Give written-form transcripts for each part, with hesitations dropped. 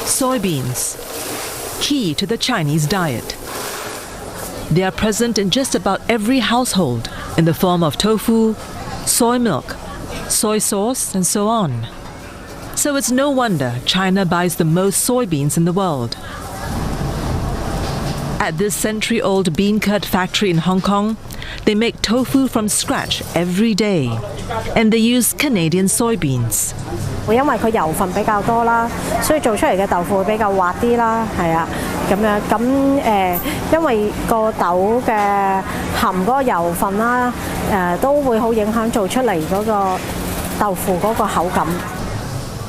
Soybeans, key to the Chinese diet. They are present in just about every household in the form of tofu, soy milk, soy sauce, and so on. So it's no wonder China buys the most soybeans in the world. At this century-old bean curd factory in Hong Kong, they make tofu from scratch every day, and they use Canadian soybeans. 因為佢油分比較多啦，所以做出嚟嘅豆腐會比較滑啲啦，係啊，咁樣咁因為個豆嘅含嗰個油分啦，都會好影響做出嚟嗰個豆腐嗰個口感。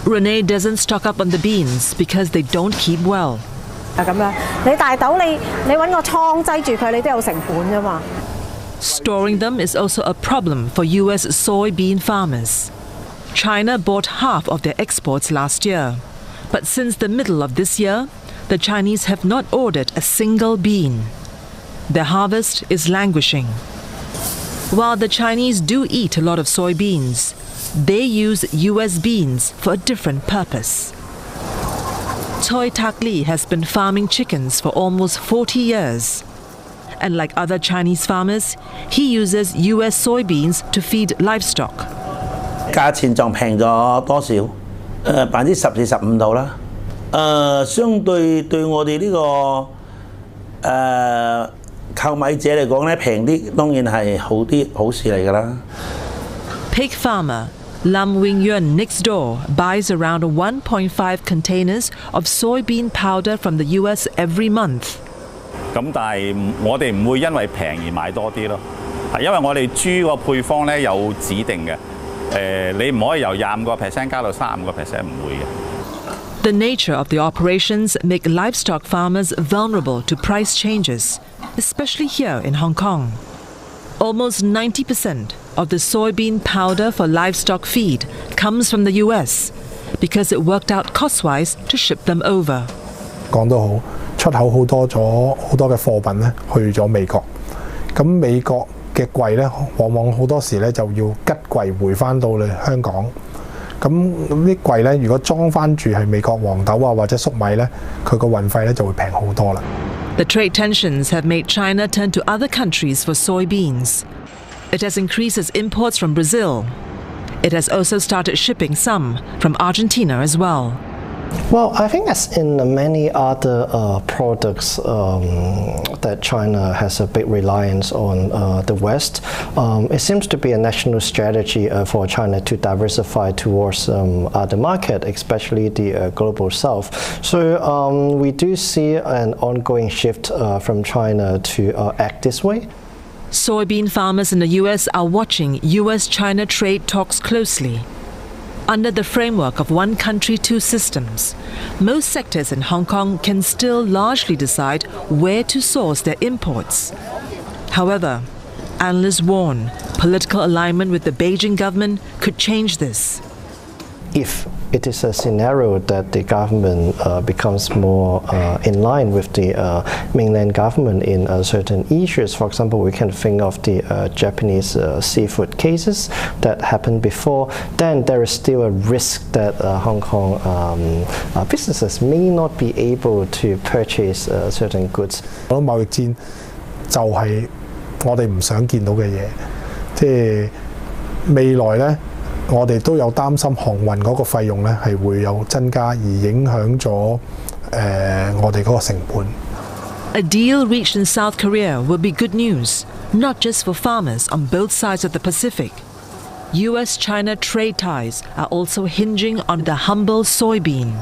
Renee doesn't stock up on the beans because they don't keep well. 咁樣，你大豆你揾個倉擠住佢，你都有成本啫嘛。Storing them is also a problem for U.S. soybean farmers. China bought half of their exports last year, but since the middle of this year, the Chinese have not ordered a single bean. Their harvest is languishing. While the Chinese do eat a lot of soybeans, they use U.S. beans for a different purpose. Choi Tak Lee has been farming chickens for almost 40 years. And like other Chinese farmers, he uses U.S. soybeans to feed livestock. 價錢仲平咗多少？10%至15%度啦。相對對我哋呢個購買者嚟講咧，平啲當然係好啲，好事嚟㗎啦。Pig farmer Lam Wing Yuen next door buys around 1.5 containers of soybean powder from the U.S. every month. 咁但係我哋唔會因為平而買多啲咯，係因為我哋豬個配方咧有指定嘅，你唔可以由25%加到35%，唔會嘅。The nature of the operations make livestock farmers vulnerable to price changes, especially here in Hong Kong. Almost 90% of the soybean powder for livestock feed comes from the U.S. because it worked out cost-wise to ship them over. 講得好，出口好多嘅貨品咧去咗美國，咁美國嘅櫃咧，往往好多時咧就要吉櫃回翻到嚟香港。咁啲櫃咧，如果裝翻住係美國黃豆啊或者粟米咧，佢個運費咧就會平好多啦。The trade tensions have made China turn to other countries for soybeans. It has increased its imports from Brazil. It has also started shipping some from Argentina as well. Well, I think as in many other products that China has a big reliance on the West, it seems to be a national strategy for China to diversify towards other markets, especially the global South. So we do see an ongoing shift from China to act this way. Soybean farmers in the U.S. are watching U.S.-China trade talks closely. Under the framework of one country, two systems, most sectors in Hong Kong can still largely decide where to source their imports. However, analysts warn political alignment with the Beijing government could change this. If it is a scenario that the government becomes more in line with the mainland government in certain issues. For example, we can think of the Japanese seafood cases that happened before. Then there is still a risk that Hong Kong businesses may not be able to purchase certain goods. 我諗貿易戰就係我哋唔想見到嘅嘢，即係未來咧。我哋都有擔心航運嗰個費用咧係會有增加，而影響咗我哋嗰個成本。A deal reached in South Korea will be good news, not just for farmers on both sides of the Pacific. U.S.-China trade ties are also hinging on the humble soybean.